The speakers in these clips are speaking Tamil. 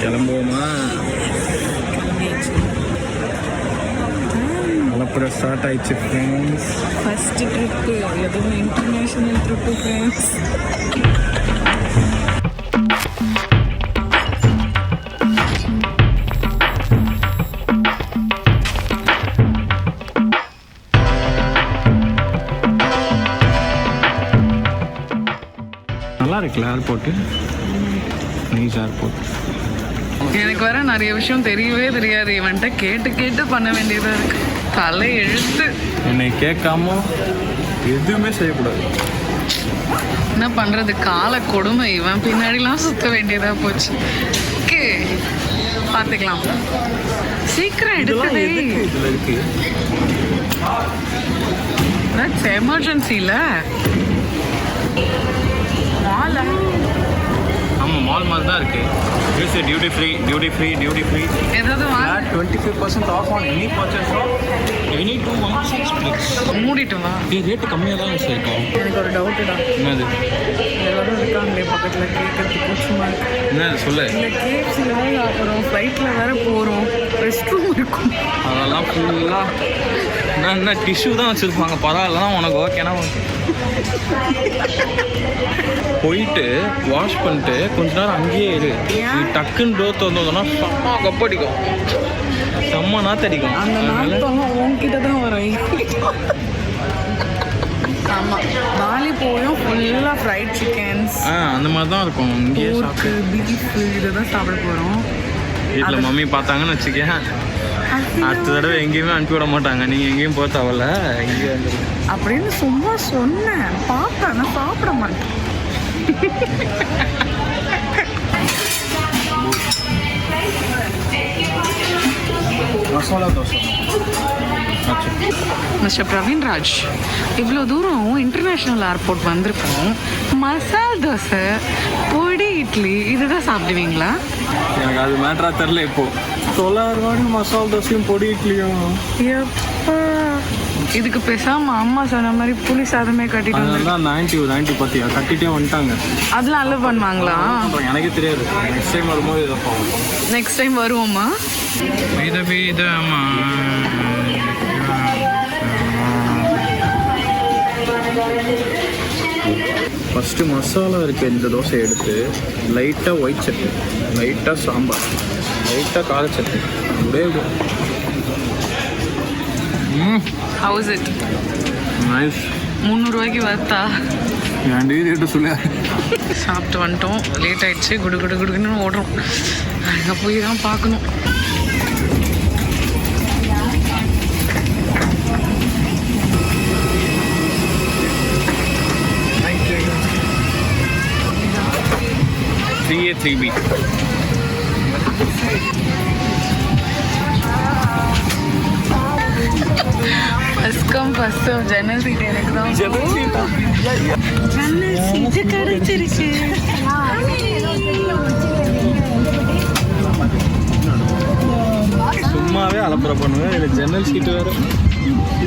கிளம்புவோமா? மலப்புரம் ஸ்டார்ட் ஆயிடுச்சு ஃப்ரெண்ட்ஸ். ஃபர்ஸ்ட் ட்ரிப்பு, எதுவும் இன்டர்நேஷ்னல் ட்ரிப்பு ஃப்ரெண்ட்ஸ். நல்லா இருக்குல்ல ஏர்போர்ட்டு, நைஸ் ஏர்போர்ட். எனக்கு வர நிறைய விஷயம் தெரியவே தெரியாது. இவன்ட்ட கேட்டு கேட்டு பண்ண வேண்டியதாக இருக்கு. தலை எழுத்து. என்னை கேட்காம எதுவுமே செய்யக்கூடாது. என்ன பண்ணுறது, கால கொடுமை. இவன் பின்னாடிலாம் சுற்ற வேண்டியதாக போச்சு. ஓகே, பார்த்துக்கலாம். சீக்கிரம் எடுக்கவே. இதில் இருக்கு எமர்ஜென்சியில் மால். ஆமாம், மால் மாதிரி தான் இருக்குது. Use duty free, duty free, duty free. ஏதாவது 25% off on any purchase off any 2 1 6 மூடிட்டு வா. ரேட்டு கம்மியாக தான் யூஸ் இருக்கும். எனக்கு ஒரு டவுட்டுடா. என்னது? எல்லாரும் இருக்காங்களே பக்கத்தில் கேட்கறதுக்கு கூச்சமாக இருக்கு. என்னது சொல்லு. இந்த கேஎஃப்சியில் வேறு அப்புறம் ஃப்ளைட்டில் வேறு போகிறோம், ரெஸ்ட் ரூம் இருக்கும். அதெல்லாம் ஃபுல்லாக என்ன டிஷ்யூ தான் வச்சுருப்பாங்க. பரவாயில்ல, உனக்கு ஓகேனா போயிட்டு வாஷ் பண்ணிட்டு கொஞ்ச நேரம் அங்கேயே இரு. நீ டக்குன்னு டோர் திறந்தோன்னா செம்ம கப்படிக்கும், செம்ம நாத்தடிக்கும். அந்த நாத்தெல்லாம் உன்கிட்ட தான் வரும். ஆமாம், பாலி போயும் ஃபுல்லாக ஃப்ரைட் சிக்கன்ஸ் அந்த மாதிரி தான் இருக்கும். இங்கேயே போர்க்கு, பீஃப் இதை தான் சாப்பிட போகிறோம். வீட்டில் மம்மி பார்த்தாங்கன்னு வச்சுக்கேன், அடுத்த தடவை எங்கேயுமே அனுப்பி விட மாட்டாங்க. நீங்கள் எங்கேயும் போக தேவையில்ல, எங்கேயும் வந்துடும் அப்படின்னு சும்மா சொன்னேன். பார்ப்பேன், நான் சாப்பிட மாட்டேன். மசாலா தோசை. மிஸ்டர் பிரவீன்ராஜ், இவ்வளோ தூரம் இன்டர்நேஷ்னல் ஏர்போர்ட் வந்திருக்கோம். மசால் தோசை, பொடி இட்லி இதுதான் சாப்பிடுவீங்களா? எனக்கு அது மேட்டரா தெரில. இப்போ 900 ரூபாய்க்கு மசாலா தோசையும் பொடி இட்லியும். எப்பா, இதுக்கு பேசாம அம்மா சொன்ன மாதிரி புளி சாதமே கட்டிட்டு அதெல்லாம் 90 பார்த்தியா கட்டிட்டே வந்துட்டாங்க. அதெல்லாம் அலோவ் பண்ணுவாங்களா? எனக்கே தெரியாது. நெக்ஸ்ட் டைம் வரும்போது இதை போவோம். நெக்ஸ்ட் டைம் வருவோமா? ஃபஸ்ட்டு மசாலா இருக்க இந்த தோசை எடுத்து லைட்டாக ஒயிட் சட்னி, லைட்டாக சாம்பார், லைட்டாக கார சட்னி, அப்படியே ஹவுஸ் இட் நைஸ். 300 ரூபாய்க்கு வர்த்தா? என் ரேட்டு சொல்ல. சாப்பிட்டு வந்துட்டோம், லேட் ஆயிடுச்சு. குடு குடு குடுக்குன்னு ஓடுறோம். அங்கே போய் தான் பார்க்கணும். CA3B first come first serve. ஜன்னல் சீட் எனக்கு தான். ஜன்னல் சீட்டு கிடைச்சிருச்சு. சும்மாவே அலப்பறை பண்ணுவேன், இல்லை ஜன்னல் சீட்டு வேறு.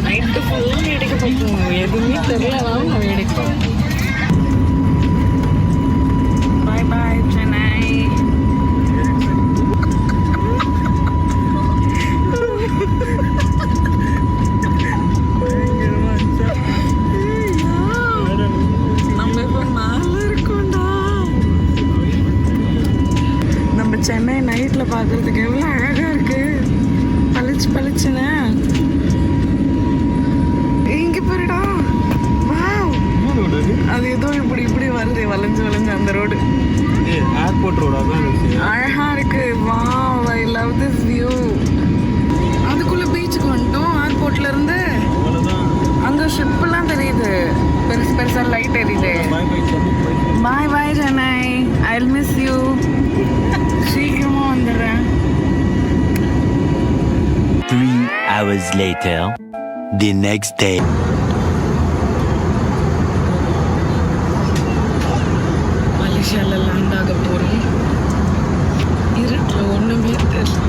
நைட்டு ஃபுல்லாக எடுக்க பார்ப்போம், எதுவுமே தெரியலனாலும் நம்ம எடுப்போம். பாய் பாய் சென்னை. நம்ம இப்போ மேலே இருக்கோம்டா. நம்ம சென்னை நைட்டில் பார்க்குறதுக்கு எவ்வளோ அழகாக இருக்கு, பளிச்சு பளிச்சுன்னு. இங்கே போயிடா. அது ஏதோ இப்படி இப்படி வருது, வளைஞ்சு வளைஞ்சு அந்த ரோடு. ஏர்போர்ட் ரோடா தான் அழகா இருக்கு. Wow, I love this view. அதுக்குள்ள பீச்சுக்கு வந்துட்டோம். ஏர்போர்ட்ல இருந்து அங்க ஷிப்லாம் தெரியுது, பெருசு பெருசா லைட் எரியுது. Bye bye Chennai, I will miss you. சீக்கிரமா வந்துடுறேன். 3 hours later, the next day. மலேசியாவில் லேண்ட் ஆக போகிறோம். இருட்டில் ஒன்றுமே தெரியல.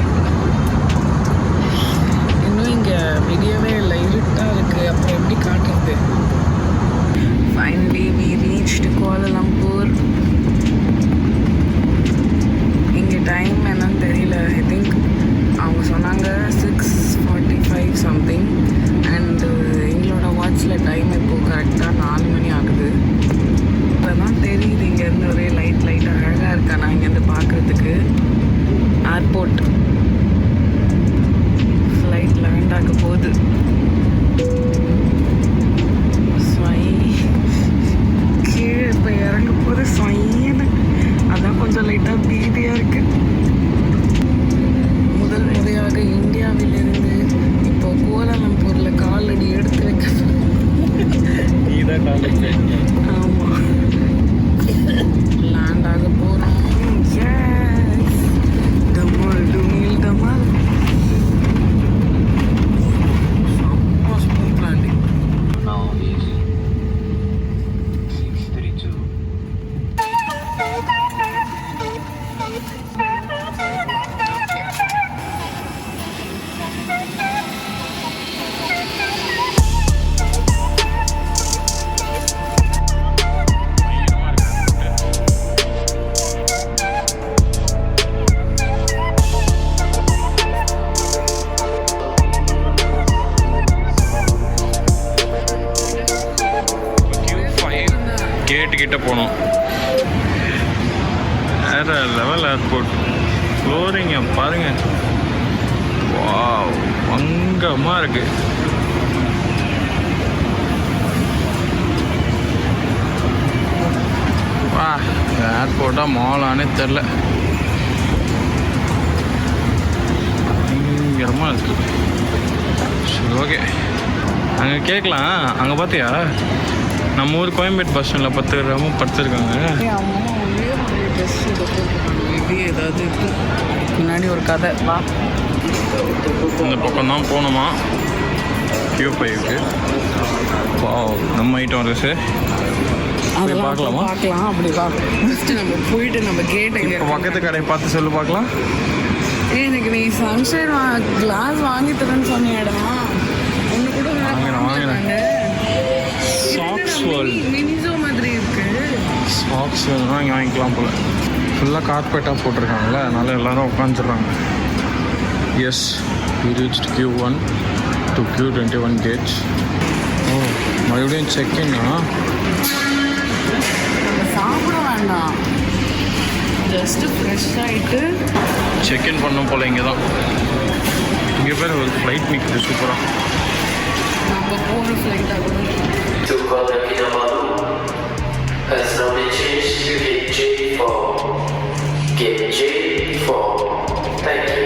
இன்னும் இங்கே விடியவே இல்லை, இருட்டாக இருக்குது. அப்புறம் எப்படி காட்டுறது? Finally we reached Kuala Lumpur. இங்கே டைம் என்ன இதை பார்க்குறதுக்கு. ஏர்போர்ட் ஃப்ளைட் லேண்ட் ஆக போகுது. கீழே இப்போ இறங்க போது சொயின்னு, அதான் கொஞ்சம் லைட்டாக பீதியாக இருக்கு. முதல் முறையாக இந்தியாவிலிருந்து இப்போ கோலாலம்பூரில் காலடி எடுத்து வைக்க. ஆமாம், லேண்ட் ஆக போகிறோம். டமால் டுமில் டமால். Smooth landing. Now is 6:32. கேட்டு கிட்ட போனோம். வேற லெவல் ஏர்போர்ட். ஃப்ளோரிங்க பாருங்க, வாவ் அங்கமாக இருக்கு. வா, ஏர்போர்ட்டா மாலானே தெரில, பயங்கரமாக இருக்கு. சரி, ஓகே, அங்கே கேட்கலாம். அங்கே பார்த்தியா நம்ம ஊர் கோயம்பேடு பஸ் ஸ்டாண்டில் 10 கிராமும் படுத்துருக்காங்க. ஏதாவது முன்னாடி ஒரு கதை. வா, இந்த பக்கம் தான் போகணுமா Q5க்கு. நம்ம ஐட்டம் வருது சார், போய் பார்க்கலாமா? பார்க்கலாம். அப்படி பார்க்கலாம். ஃபஸ்ட்டு நம்ம போயிட்டு நம்ம கேட்டை இப்போ பக்கத்து கடையை பார்த்து சொல்லு பார்க்கலாம். எனக்கு நீ சன்ஷைன் கிளாஸ் வாங்கி தரேன்னு சொன்னியடா. ஒன்று கூட வாங்கினேன். சாக்ஸ் வேர்ல்ட் மினிசோ மாதிரி இருக்கு. சாக்ஸ் வேர்ல்ட்னா இங்கே வாங்கிக்கலாம் போல். ஃபுல்லாக கார்பெட்டாக போட்டிருக்காங்களே, அதனால எல்லோரும் உட்காந்துடுறாங்க. Yes, we reached Q1 to Q21 gates. ஓ, மறுபடியும் செக்இன்னா சாப்பிட வேண்டாம், ஜஸ்ட் ஃப்ரெஷ் ஆகிட்டு செக்இன் பண்ணோம் போல். இங்கே தான், இங்கே பேர் ஒரு ஃப்ளைட் நிற்குது சூப்பராக. நம்ம போகிற ஃப்ளைட் ஆகும். To Kuala Kinabalu has now been changed to Gate J4. Gate J4. Thank you.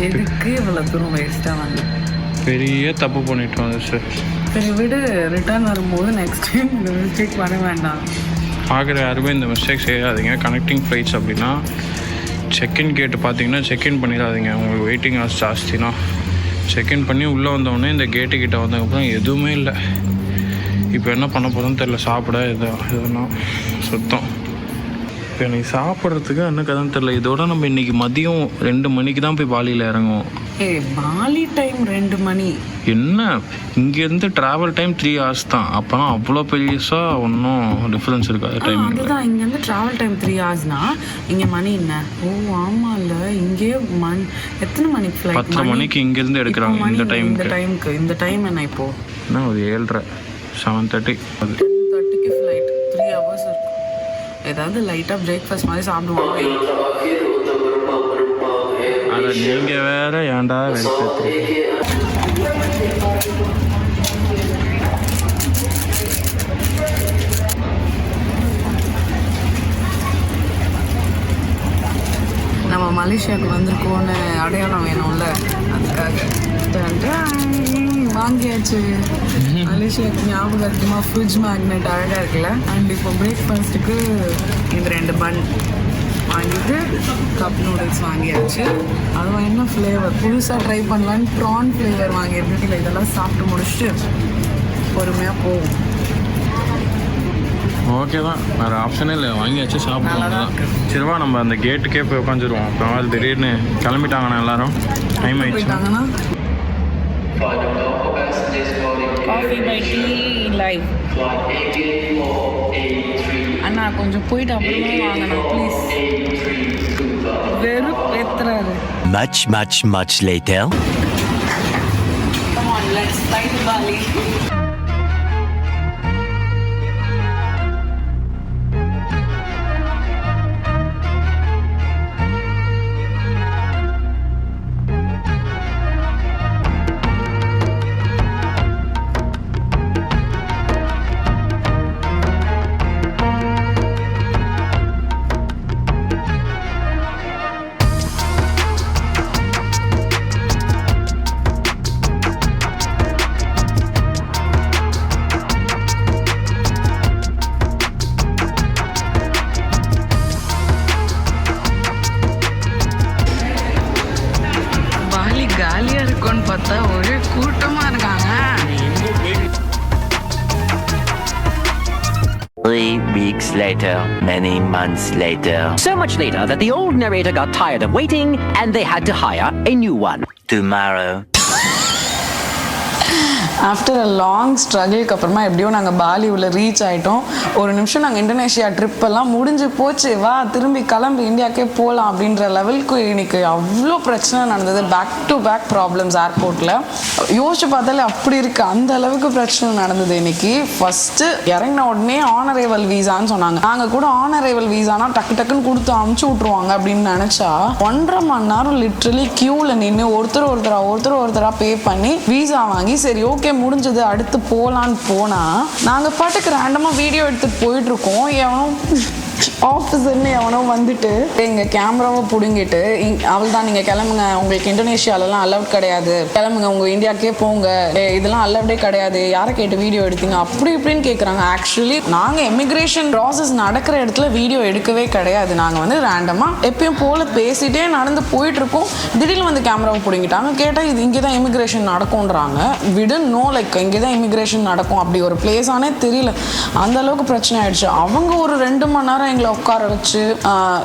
எதுக்கு இவ்வளோ தூரம் வேஸ்ட்டாக வந்து? பெரிய தப்பு பண்ணிட்டோம் அது சார். சரி விடு, ரிட்டர்ன் வரும்போது நெக்ஸ்ட் டைம் இந்த மிஸ்டேக் பண்ண வேண்டாம். பார்க்குற யாருமே இந்த மிஸ்டேக் செய்யாதீங்க. கனெக்டிங் ஃப்ளைட்ஸ் அப்படின்னா செக்இன் கேட்டு பார்த்தீங்கன்னா செக்இன் பண்ணிடாதீங்க. உங்களுக்கு வெயிட்டிங் ஹவர்ஸ் ஜாஸ்தினா செக்இன் பண்ணி உள்ளே வந்தோடனே இந்த கேட்டுக்கிட்ட வந்ததுக்கப்புறம் எதுவுமே இல்லை. இப்போ என்ன பண்ண போகிறோன்னு தெரில. சாப்பிட எதுனா சுத்தம். இப்போ எனக்கு சாப்பிட்றதுக்கு என்ன கதைன்னு தெரில. இதோட நம்ம இன்றைக்கி மதியம் 2 மணிக்கு தான் போய் பாலியில் இறங்குவோம். பாலி டைம் 2 மணி. என்ன, இங்கேருந்து ட்ராவல் டைம் 3 hours தான். அப்போனா அவ்வளோ பெரியஸாக ஒன்றும் டிஃப்ரென்ஸ் இருக்காது டைம். அதுதான், இங்கேருந்து ட்ராவல் டைம் 3 hours-னா இங்கே மணி என்ன? ஓ ஆமாம், இல்லை இங்கே எத்தனை மணிக்கு ஃப்ளைட்? 10 மணிக்கு இங்கேருந்து எடுக்கிறாங்க இந்த டைமுக்கு. இந்த டைம் என்ன இப்போது? என்ன ஒரு 7:30 7:30 10:30க்கு ஃப்ளைட். 3 hours இருக்கும். ஏதாவது லைட்டாக பிரேக்ஃபாஸ்ட் மாதிரி சாப்பிடுவாங்க. அதை நீங்கள் வேற ஏன்டா வெறுப்பேற்று. நம்ம மலேசியாவுக்கு வந்திருக்கோன்னு அடையாளம் வேணும்ல, அதுக்காக வாங்கியாச்சு. மலேசியாவுக்கு ஞாபகமாக ஃப்ரிட்ஜ் மேக்னெட் அழகாக இருக்குல்ல. அண்ட் இப்போ பிரேக்ஃபாஸ்ட்டுக்கு இந்த 2 பன் வாங்கிட்டு கப் நூடுல்ஸ் வாங்கியாச்சு. அதுவும் என்ன ஃப்ளேவர் புதுசாக ட்ரை பண்ணலான்னு ப்ரான் ஃப்ளேவர் வாங்கியிருக்கு. இல்லை, இதெல்லாம் சாப்பிட்டு முடிச்சுட்டு பொறுமையாக போகும். ஓகே தான், வேறு ஆப்ஷனே இல்லை. வாங்கியாச்சு, சாப்பிடுவோம் தான். சரிவா, நம்ம அந்த கேட்டுக்கே போய் உட்காந்துருவோம். அப்புறம் அது திடீர்னு கிளம்பிட்டாங்கண்ணா எல்லாரும். டைம் ஆகிடுச்சு. போயிட்டாங்கன்னா காஃபி பை டீ லைவ். அண்ணா கொஞ்சம் போயிட்டு அப்புறமா வாங்கண்ணா please. வெறுப்பேத்துறாரு. Much later. Come on, let's fly to Bali. later, many months later. So much later that the old narrator got tired of waiting and they had to hire a new one. Tomorrow. After a long ஸ்ட்ரகிள்க்கு அப்புறமா எப்படியோ நாங்கள் பாலி உள்ள ரீச் ஆகிட்டோம். ஒரு நிமிஷம் நாங்கள் இந்தோனேஷியா ட்ரிப்பெல்லாம் முடிஞ்சு போச்சு, வா திரும்பி கிளம்பி இந்தியாவுக்கே போகலாம் அப்படின்ற லெவலுக்கு இன்னைக்கு அவ்வளோ பிரச்சனை நடந்தது. பேக் டு பேக் ப்ராப்ளம்ஸ் ஏர்போர்ட்டில். யோசிச்சு பார்த்தாலே அப்படி இருக்குது, அந்த அளவுக்கு பிரச்சனை நடந்தது இன்னைக்கு. ஃபஸ்ட்டு இறங்கின உடனே ஆனரைவல் வீசான்னு சொன்னாங்க. நாங்கள் கூட ஆனரைவல் வீசானா டக்கு டக்குன்னு கொடுத்து அமுச்சு விட்ருவாங்க அப்படின்னு நினச்சா 1.5 மணி நேரம் லிட்ரலி க்யூவில் நின்று ஒருத்தராக பே பண்ணி வீசா வாங்கி சரி ஓகே முடிஞ்சது அடுத்து போகலான்னு போனால் நாங்கள் பாட்டுக்கு ரேண்டமாக வீடியோ எடுத்துகிட்டு போயிட்டுருக்கோம். எவனோ ஆஃபீஸர்னு எவனோ வந்துட்டு எங்கள் கேமராவை பிடுங்கிட்டு அவள் தான் நீங்கள் கிளம்புங்க, உங்களுக்கு இந்தோனேஷியாலலாம் அலவுட் கிடையாது, கிளம்புங்க உங்கள் இந்தியாவுக்கே போங்க, இதெல்லாம் அலவுடே கிடையாது, யாரை கேட்டு வீடியோ எடுத்தீங்க அப்படி இப்படின்னு கேட்குறாங்க. ஆக்சுவலி நாங்கள் இமிக்ரேஷன் ப்ராசஸ் நடக்கிற இடத்துல வீடியோ எடுக்கவே கிடையாது. நாங்கள் வந்து ரேண்டமாக எப்பயும் போல் பேசிகிட்டே நடந்து போயிட்டுருக்கோம். திடீர்னு வந்து கேமராவை பிடுங்கிட்டாங்க. கேட்டால் இது இங்கே தான் இமிக்ரேஷன் நடக்கும்ன்றாங்க. விடன் நோ லைக் இங்கே தான் இமிக்ரேஷன் நடக்கும் அப்படி ஒரு பிளேஸானே தெரியல. அந்த அளவுக்கு பிரச்சனை ஆயிடுச்சு. அவங்க ஒரு 2 மணி நேரம் எங்களை உட்கார வச்சு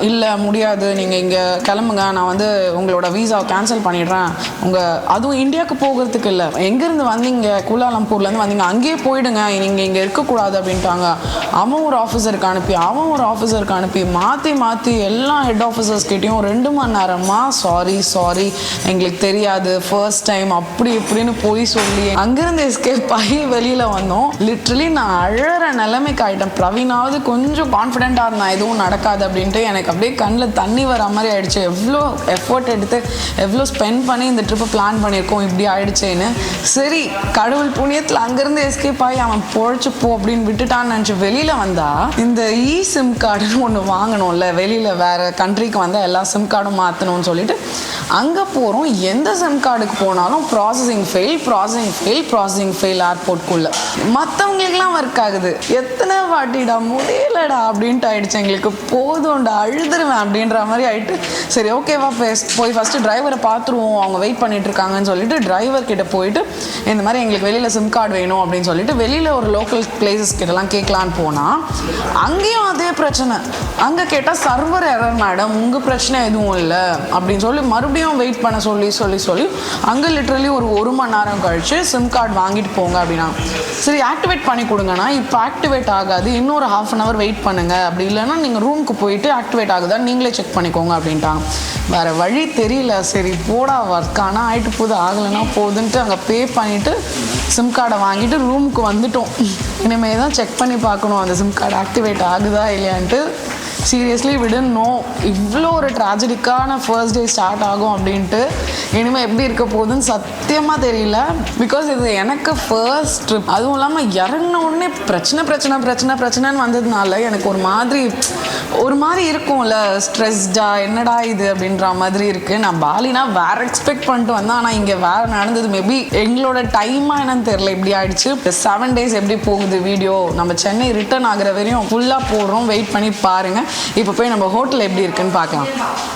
இல்லை முடியாது நீங்கள் இங்கே கிளம்புங்க, நான் வந்து உங்களோட வீசாவை கேன்சல் பண்ணிடுறேன், அதுவும் இந்தியாவுக்கு போகிறதுக்கு இல்லை, எங்கேருந்து வந்தீங்க குலாலம்பூர்லேருந்து வந்தீங்க அங்கேயே போயிடுங்க, நீங்கள் இங்கே இருக்கக்கூடாது அப்படின்ட்டாங்க. அவன் ஒரு ஆஃபீஸருக்கு அனுப்பி மாற்றி எல்லா ஹெட் ஆஃபீஸர்ஸ்கிட்டையும் 2 மணி நேரமாக சாரி எங்களுக்கு தெரியாது ஃபர்ஸ்ட் டைம் அப்படி இப்படின்னு போய் சொல்லி அங்கேருந்து எஸ்கேப் ஆகி வெளியில் வந்தோம். லிட்ரலி நான் அழற நிலைமைக்கு ஆகிட்டேன். பிரவீனாவது கொஞ்சம் கான்ஃபிடென்ட்டாக இருந்தான் எதுவும் நடக்காது அப்படின்ட்டு. எனக்கு அப்படியே கண்ணில் தண்ணி வர மாதிரி ஆயிடுச்சு. எவ்வளோ எஃபர்ட் எடுத்து எவ்வளோ ஸ்பெண்ட் பண்ணி இந்த ட்ரிப்பை பிளான் பண்ணியிருக்கோம், இப்படி ஆயிடுச்சேன்னு. சரி கடவுள் புண்ணியத்தில் அங்கேருந்து எஸ்கேப் ஆகி அவன் பொழைச்சு போ அப்படின்னு விட்டுட்டான்னு நினச்சி வெளியில் வந்தா இந்த சிம் கார்டுன்னு ஒன்று வாங்கணும்ல, வெளியில் வேறு கண்ட்ரிக்கு வந்தால் எல்லா சிம் கார்டும் மாற்றணும்னு சொல்லிட்டு அங்கே போகிறோம். எந்த சிம் கார்டுக்கு போனாலும் ப்ராசஸிங் ஃபெயில் ஏர்போர்ட்குள்ளே. மற்றவங்களுக்குலாம் ஒர்க் ஆகுது. எத்தனை வாட்டிடா முடியலடா அப்படின்ட்டு ஆயிடுச்சு. எங்களுக்கு போதும்டா அழுதுருவேன் அப்படின்ற மாதிரி ஆயிட்டு சரி ஓகேவா போய் ஃபஸ்ட்டு டிரைவரை பார்த்துருவோம், அவங்க வெயிட் பண்ணிட்டு இருக்காங்கன்னு சொல்லிட்டு டிரைவர் கிட்ட போயிட்டு இந்த மாதிரி எங்களுக்கு வெளியில் சிம் கார்டு வேணும் அப்படின்னு சொல்லிட்டு வெளியில் ஒரு லோக்கல் பிளேசஸ் கிட்டலாம் கேட்கலான்னு போனால் அங்கேயும் அதே பிரச்சனை. அங்கே கேட்டால் சர்வர் எரர் மேடம், உங்கள் பிரச்சனை எதுவும் இல்லை அப்படின்னு சொல்லி மறுபடியும் வெயிட் பண்ண சொல்லி அங்கே லிட்ரலி ஒரு 1 மணி நேரம் கழிச்சு சிம் கார்டு வாங்கிட்டு போங்க அப்படின்னா சரி ஆக்டிவேட் பண்ணி கொடுங்கண்ணா. இப்போ ஆக்டிவேட் ஆகாது, இன்னொரு 1/2 அன் ஹவர் வெயிட் பண்ணுங்க, அப்படி இல்லைன்னா நீங்கள் ரூமுக்கு போயிட்டு ஆக்டிவேட் ஆகுதா நீங்களே செக் பண்ணிக்கோங்க அப்படின்ட்டாங்க. வேறு வழி தெரியல. சரி போடா ஒர்க் ஆனால் ஆகிட்டு போகுது, ஆகலைன்னா போகுதுன்ட்டு அங்கே பே பண்ணிவிட்டு சிம் கார்டை வாங்கிட்டு ரூமுக்கு வந்துட்டோம். இனிமேல் தான் செக் பண்ணி பார்க்கணும் அந்த சிம் கார்டு ஆக்டிவேட் ஆகுதா இல்லையான்ட்டு. சீரியஸ்லி விடன் நோ, இவ்வளோ ஒரு ட்ராஜடிக்கான ஃபர்ஸ்ட் டே ஸ்டார்ட் ஆகும் அப்படின்ட்டு. இனிமேல் எப்படி இருக்க போகுதுன்னு சத்தியமாக தெரியல. பிகாஸ் இது எனக்கு ஃபர்ஸ்ட் ட்ரிப், அதுவும் இல்லாமல் இறங்கின உடனே பிரச்சனைன்னு வந்ததுனால எனக்கு ஒரு மாதிரி இருக்கும்ல, ஸ்ட்ரெஸ்டாக என்னடா இது அப்படின்ற மாதிரி இருக்குது. நான் பாலினா வேறு எக்ஸ்பெக்ட் பண்ணிட்டு வந்தேன், ஆனால் இங்கே வேறு நடந்தது. மேபி எங்களோட டைமாக என்னன்னு தெரியல, இப்படி ஆயிடுச்சு. 7 days எப்படி போகுது வீடியோ நம்ம சென்னை ரிட்டர்ன் ஆகிற வரையும் ஃபுல்லாக போடுறோம், வெயிட் பண்ணி பாருங்கள். இப்போ போய் நம்ம ஹோட்டல் எப்படி இருக்குன்னு பார்க்கலாம்.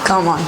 Come on.